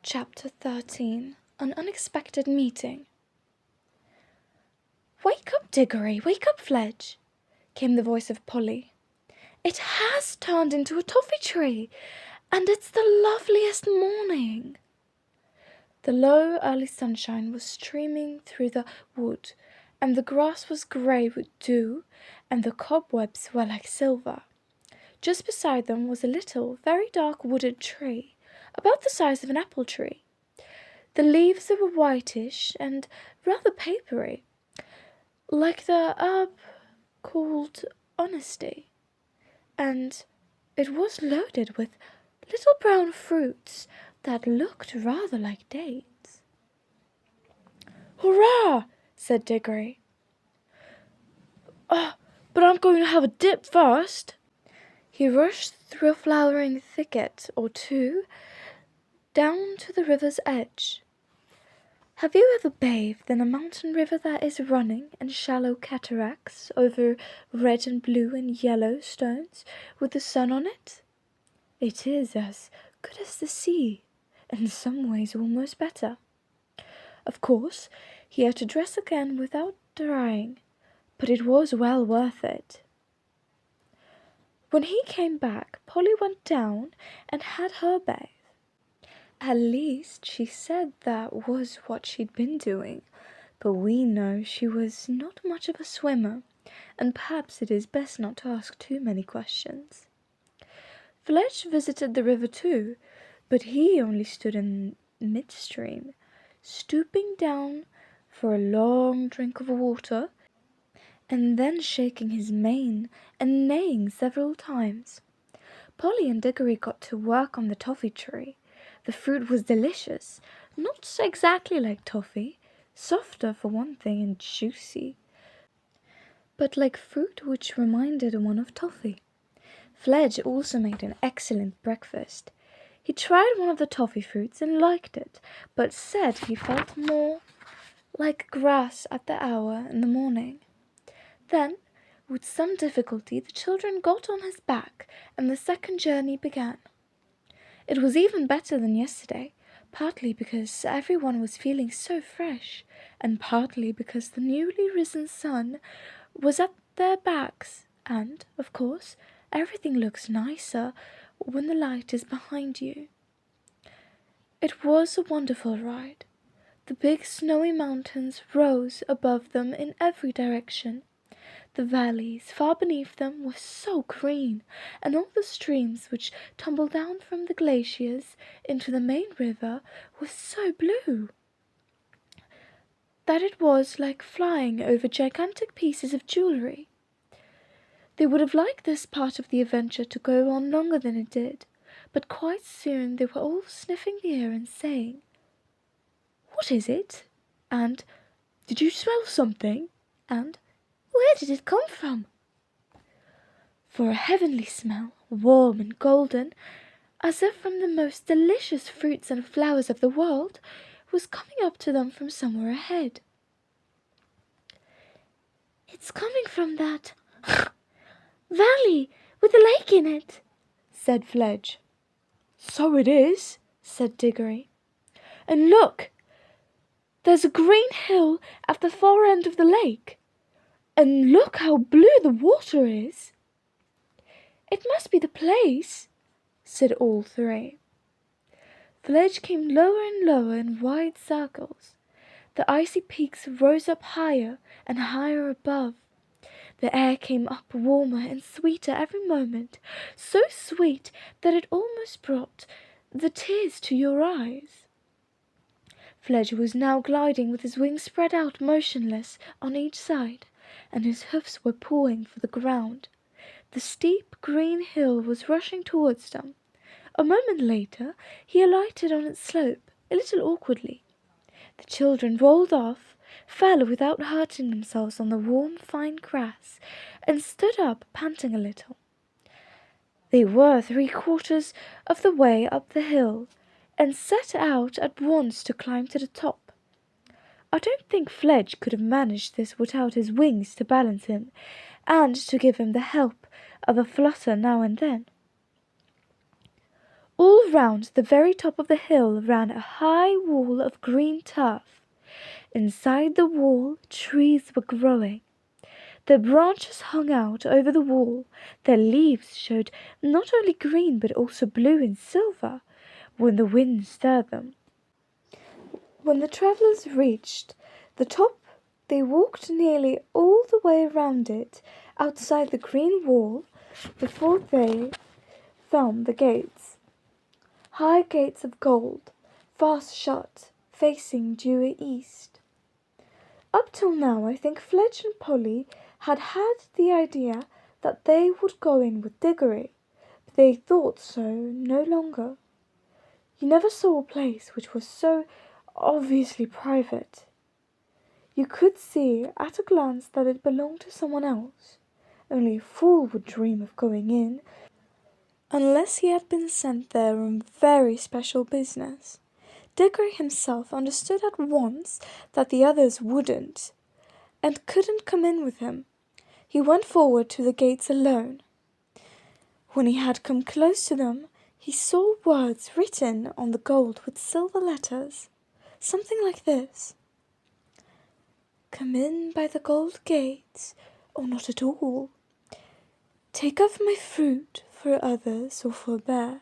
Chapter 13. An Unexpected Meeting. "Wake up, Digory! Wake up, Fledge!" came the voice of Polly. "It has turned into a toffee tree, and it's the loveliest morning." The low early sunshine was streaming through the wood, and the grass was grey with dew, and the cobwebs were like silver. Just beside them was a little, very dark wooded tree, about the size of an apple tree. The leaves were whitish and rather papery, like the herb called honesty, and it was loaded with little brown fruits that looked rather like dates. "Hurrah!" said Digory. "But I'm going to have a dip first." He rushed through a flowering thicket or two down to the river's edge. Have you ever bathed in a mountain river that is running in shallow cataracts over red and blue and yellow stones with the sun on it? It is as good as the sea, in some ways almost better. Of course, he had to dress again without drying, but it was well worth it. When he came back, Polly went down and had her bathe. At least she said that was what she'd been doing, but we know she was not much of a swimmer, and perhaps it is best not to ask too many questions. Fledge visited the river too, but he only stood in midstream, stooping down for a long drink of water, and then shaking his mane and neighing several times. Polly and Digory got to work on the toffee tree. The fruit was delicious, not exactly like toffee, softer for one thing and juicy, but like fruit which reminded one of toffee. Fledge also made an excellent breakfast. He tried one of the toffee fruits and liked it, but said he felt more like grass at the hour in the morning. Then, with some difficulty, the children got on his back, and the second journey began. It was even better than yesterday, partly because everyone was feeling so fresh, and partly because the newly risen sun was at their backs, and, of course, everything looks nicer when the light is behind you. It was a wonderful ride. The big snowy mountains rose above them in every direction. The valleys far beneath them were so green, and all the streams which tumbled down from the glaciers into the main river were so blue that it was like flying over gigantic pieces of jewelry. They would have liked this part of the adventure to go on longer than it did, but quite soon they were all sniffing the air and saying, "What is it?" and "Did you smell something?" and "Where did it come from?" For a heavenly smell, warm and golden, as if from the most delicious fruits and flowers of the world, was coming up to them from somewhere ahead. "It's coming from that valley with a lake in it," said Fledge. "So it is," said Digory. "And look, there's a green hill at the far end of the lake. And look how blue the water is." "It must be the place," said all three. Fledge came lower and lower in wide circles. The icy peaks rose up higher and higher above. The air came up warmer and sweeter every moment, so sweet that it almost brought the tears to your eyes. Fledge was now gliding with his wings spread out motionless on each side, and his hoofs were pawing for the ground. The steep green hill was rushing towards them. A moment later he alighted on its slope, a little awkwardly. The children rolled off, fell without hurting themselves on the warm fine grass, and stood up panting a little. They were 3/4 of the way up the hill, and set out at once to climb to the top. I don't think Fledge could have managed this without his wings to balance him, and to give him the help of a flutter now and then. All round the very top of the hill ran a high wall of green turf. Inside the wall trees were growing. Their branches hung out over the wall. Their leaves showed not only green but also blue and silver when the wind stirred them. When the travellers reached the top, they walked nearly all the way around it outside the green wall before they found the gates. High gates of gold, fast shut, facing due east. Up till now, I think Fledge and Polly had the idea that they would go in with Digory, but they thought so no longer. You never saw a place which was so obviously private. You could see at a glance that it belonged to someone else. Only a fool would dream of going in, unless he had been sent there on very special business. Digory himself understood at once that the others wouldn't, and couldn't come in with him. He went forward to the gates alone. When he had come close to them, he saw words written on the gold with silver letters, something like this: "Come in by the gold gates, or not at all. Take of my fruit for others, or forbear.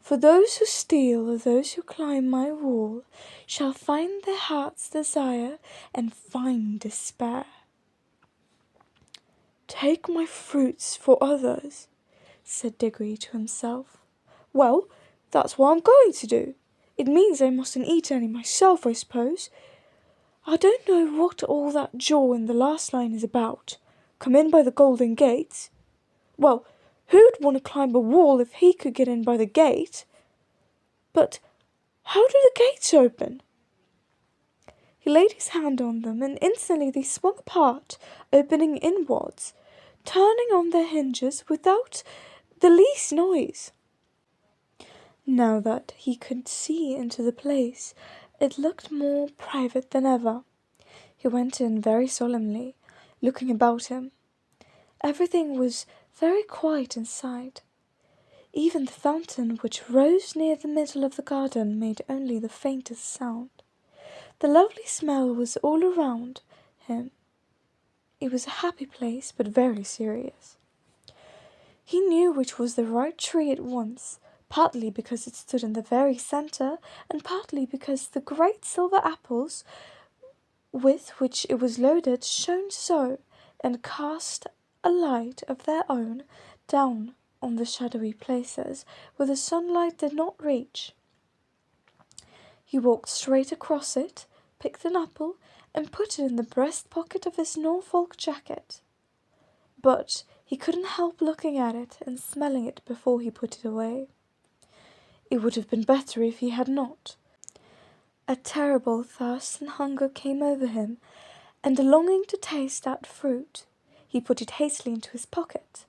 For those who steal, or those who climb my wall, shall find their heart's desire and find despair." "Take my fruits for others," said Digory to himself. "Well, that's what I'm going to do. It means I mustn't eat any myself, I suppose. I don't know what all that jaw in the last line is about. Come in by the golden gate. Well, who'd want to climb a wall if he could get in by the gate? But how do the gates open?" He laid his hand on them, and instantly they swung apart, opening inwards, turning on their hinges without the least noise. Now that he could see into the place, it looked more private than ever. He went in very solemnly, looking about him. Everything was very quiet inside. Even the fountain, which rose near the middle of the garden, made only the faintest sound. The lovely smell was all around him. It was a happy place, but very serious. He knew which was the right tree at once, partly because it stood in the very centre, and partly because the great silver apples with which it was loaded shone so, and cast a light of their own down on the shadowy places where the sunlight did not reach. He walked straight across it, picked an apple, and put it in the breast pocket of his Norfolk jacket. But he couldn't help looking at it and smelling it before he put it away. It would have been better if he had not. A terrible thirst and hunger came over him, and a longing to taste that fruit. He put it hastily into his pocket.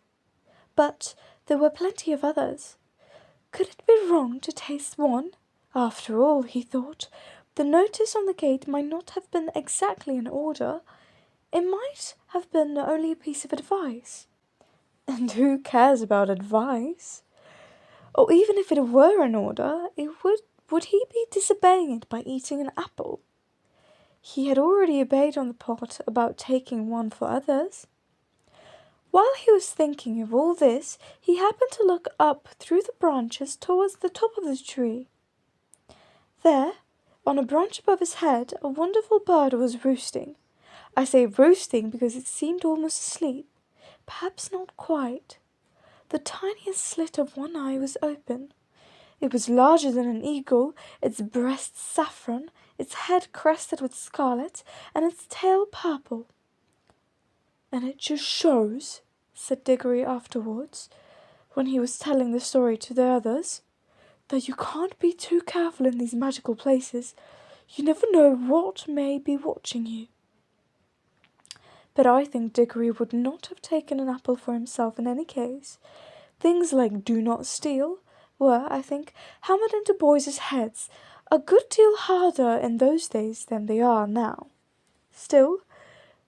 But there were plenty of others. Could it be wrong to taste one? After all, he thought, the notice on the gate might not have been exactly an order. It might have been only a piece of advice. And who cares about advice? Or even if it were an order, would he be disobeying it by eating an apple? He had already obeyed on the part about taking one for others. While he was thinking of all this, he happened to look up through the branches towards the top of the tree. There, on a branch above his head, a wonderful bird was roosting. I say roosting because it seemed almost asleep. Perhaps not quite. The tiniest slit of one eye was open. It was larger than an eagle, its breast saffron, its head crested with scarlet, and its tail purple. "And it just shows," said Digory afterwards, when he was telling the story to the others, "that you can't be too careful in these magical places. You never know what may be watching you." But I think Digory would not have taken an apple for himself in any case. Things like "do not steal" were, I think, hammered into boys' heads a good deal harder in those days than they are now. Still,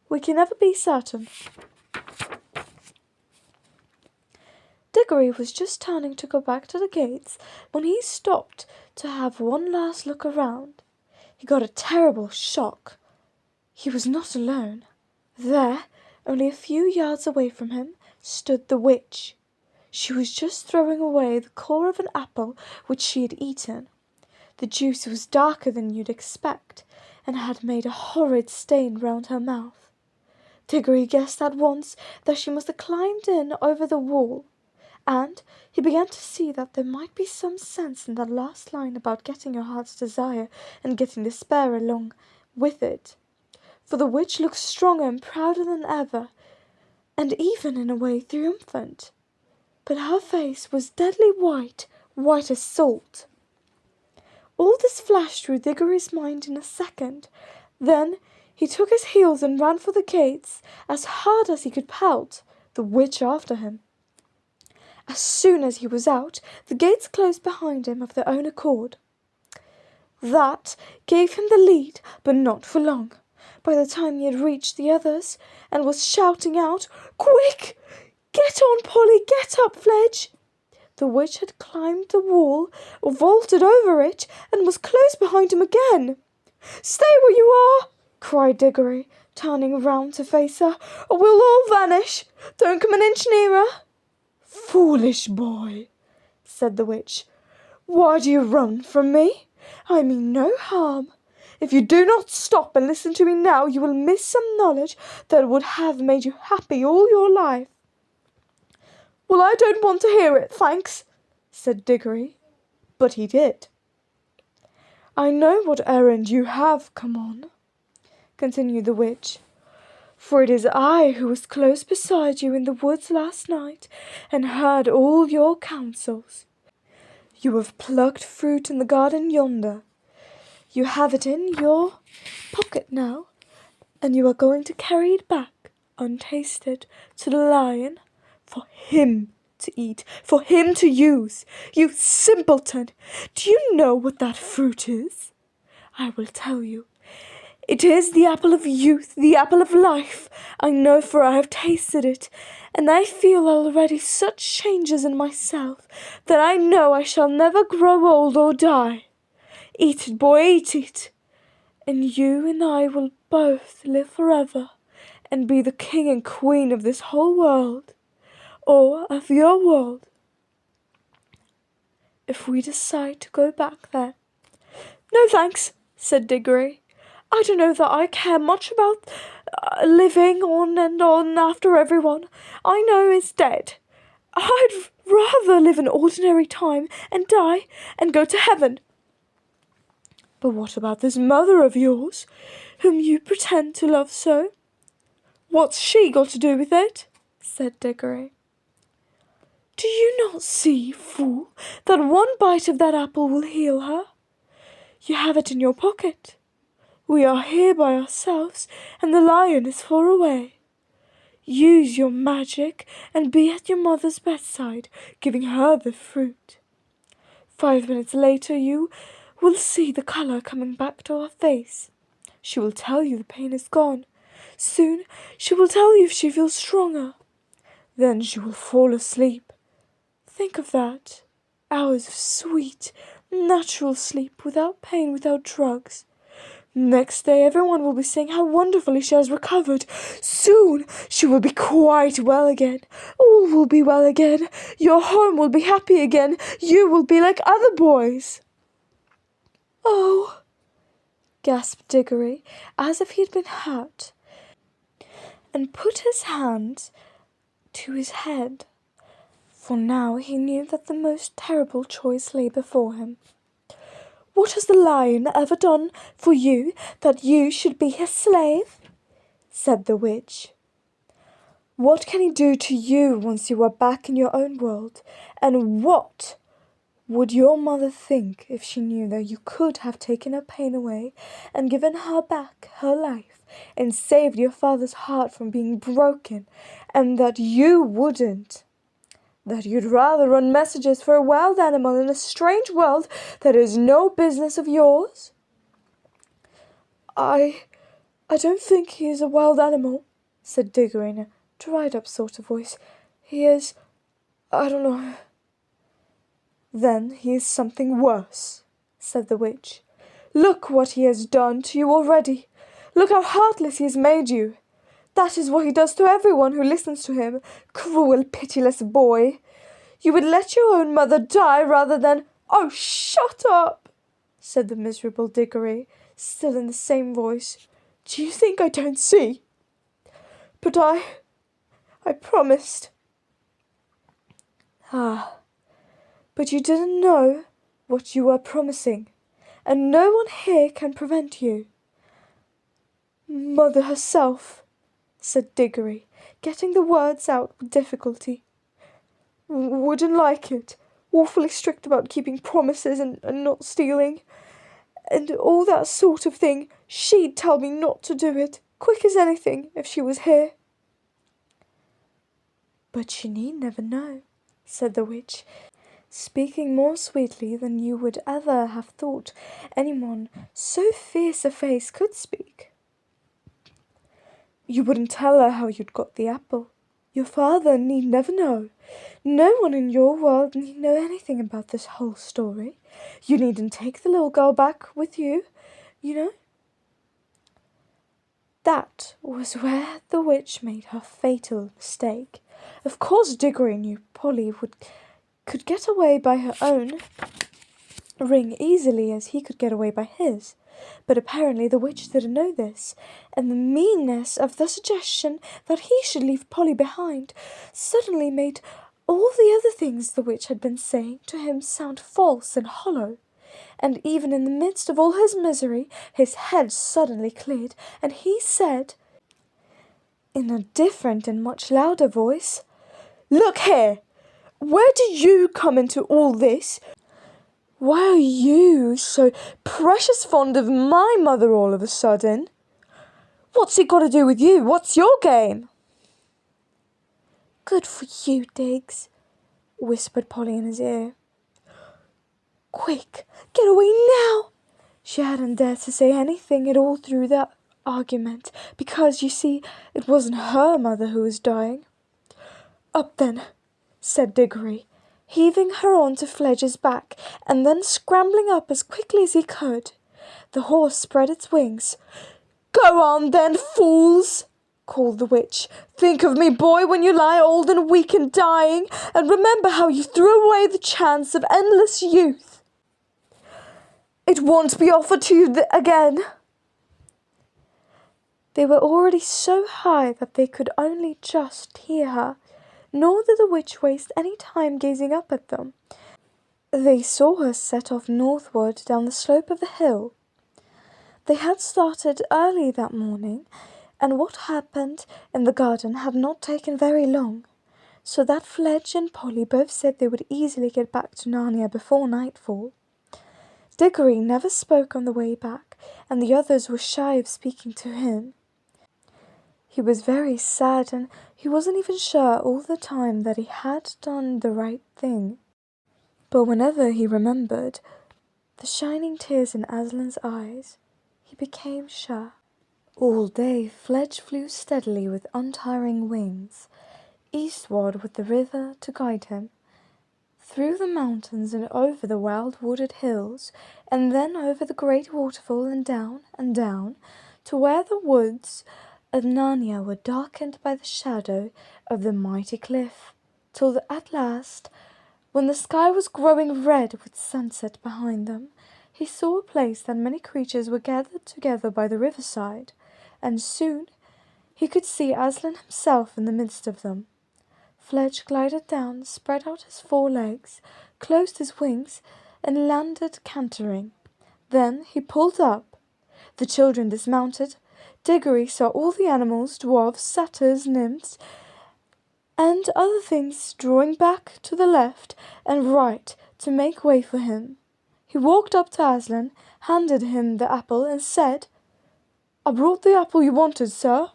we can never be certain. Digory was just turning to go back to the gates when he stopped to have one last look around. He got a terrible shock. He was not alone. There, only a few yards away from him, stood the witch. She was just throwing away the core of an apple which she had eaten. The juice was darker than you'd expect, and had made a horrid stain round her mouth. Digory guessed at once that she must have climbed in over the wall, and he began to see that there might be some sense in that last line about getting your heart's desire and getting despair along with it. For the witch looked stronger and prouder than ever, and even in a way triumphant. But her face was deadly white, white as salt. All this flashed through Digory's mind in a second. Then he took his heels and ran for the gates as hard as he could pelt, the witch after him. As soon as he was out, the gates closed behind him of their own accord. That gave him the lead, but not for long. By the time he had reached the others and was shouting out, "Quick! Get on, Polly! Get up, Fledge!" the witch had climbed the wall, or vaulted over it, and was close behind him again. "Stay where you are!" cried Digory, turning round to face her, "or we'll all vanish. Don't come an inch nearer." "Foolish boy," said the witch. "Why do you run from me? I mean no harm. If you do not stop and listen to me now, you will miss some knowledge that would have made you happy all your life." "Well, I don't want to hear it, thanks," said Digory. But he did. "I know what errand you have come on," continued the witch, "for it is I who was close beside you in the woods last night and heard all your counsels. You have plucked fruit in the garden yonder. You have it in your pocket now, and you are going to carry it back, untasted, to the lion, for him to eat, for him to use. You simpleton! Do you know what that fruit is? I will tell you. It is the apple of youth, the apple of life. I know, for I have tasted it, and I feel already such changes in myself that I know I shall never grow old or die. Eat it, boy, eat it, and you and I will both live forever and be the king and queen of this whole world, or of your world, if we decide to go back there." "No thanks," said Digory. "I don't know that I care much about living on and on after everyone I know is dead. I'd rather live an ordinary time and die and go to heaven." "But what about this mother of yours, whom you pretend to love so? What's she got to do with it?" said Digory. "Do you not see, fool, that one bite of that apple will heal her? You have it in your pocket. We are here by ourselves, and the lion is far away. Use your magic and be at your mother's bedside, giving her the fruit. 5 minutes later you will see the colour coming back to her face. She will tell you the pain is gone. Soon she will tell you if she feels stronger. Then she will fall asleep. Think of that. Hours of sweet, natural sleep, without pain, without drugs. Next day everyone will be saying how wonderfully she has recovered. Soon she will be quite well again. All will be well again. Your home will be happy again. You will be like other boys." "Oh," gasped Digory, as if he had been hurt, and put his hand to his head, for now he knew that the most terrible choice lay before him. "What has the lion ever done for you that you should be his slave?" said the witch. "What can he do to you once you are back in your own world? And what would your mother think if she knew that you could have taken her pain away and given her back her life and saved your father's heart from being broken, and that you wouldn't? That you'd rather run messages for a wild animal in a strange world that is no business of yours?" I don't think he is a wild animal," said Digory in a dried-up sort of voice. "He is I don't know." "Then he is something worse," said the witch. "Look what he has done to you already. Look how heartless he has made you. That is what he does to everyone who listens to him. Cruel, pitiless boy. You would let your own mother die rather than—" "Oh, shut up!" said the miserable Digory, still in the same voice. "Do you think I don't see? But I promised." "Ah, but you didn't know what you were promising, and no one here can prevent you." "Mother herself," said Digory, getting the words out with difficulty, "wouldn't like it. Awfully strict about keeping promises and not stealing, and all that sort of thing. She'd tell me not to do it, quick as anything, if she was here." "But she need never know," said the witch, speaking more sweetly than you would ever have thought anyone so fierce a face could speak. "You wouldn't tell her how you'd got the apple. Your father need never know. No one in your world need know anything about this whole story. You needn't take the little girl back with you, you know." That was where the witch made her fatal mistake. Of course Digory knew Polly could get away by her own ring easily as he could get away by his, but apparently the witch didn't know this, and the meanness of the suggestion that he should leave Polly behind suddenly made all the other things the witch had been saying to him sound false and hollow. And even in the midst of all his misery, his head suddenly cleared, and he said, in a different and much louder voice, "Look here! Where do you come into all this? Why are you so precious fond of my mother all of a sudden? What's it got to do with you? What's your game?" "Good for you, Diggs," whispered Polly in his ear. "Quick, get away now!" She hadn't dared to say anything at all through that argument, because, you see, it wasn't her mother who was dying. "Up then," said Digory, heaving her on to Fledge's back, and then scrambling up as quickly as he could. The horse spread its wings. "Go on then, fools!" called the witch. "Think of me, boy, when you lie old and weak and dying, and remember how you threw away the chance of endless youth. It won't be offered to you again." They were already so high that they could only just hear her, nor did the witch waste any time gazing up at them. They saw her set off northward down the slope of the hill. They had started early that morning, and what happened in the garden had not taken very long, so that Fledge and Polly both said they would easily get back to Narnia before nightfall. Digory never spoke on the way back, and the others were shy of speaking to him. He was very sad, and he wasn't even sure all the time that he had done the right thing. But whenever he remembered the shining tears in Aslan's eyes, he became sure. All day Fledge flew steadily with untiring wings, eastward with the river to guide him, through the mountains and over the wild wooded hills, and then over the great waterfall and down, to where the woods of Narnia were darkened by the shadow of the mighty cliff, till at last, when the sky was growing red with sunset behind them, he saw a place that many creatures were gathered together by the riverside, and soon he could see Aslan himself in the midst of them. Fledge glided down, spread out his 4 legs, closed his wings, and landed cantering. Then he pulled up. The children dismounted. Digory saw all the animals, dwarfs, satyrs, nymphs, and other things drawing back to the left and right to make way for him. He walked up to Aslan, handed him the apple, and said, "I brought the apple you wanted, sir."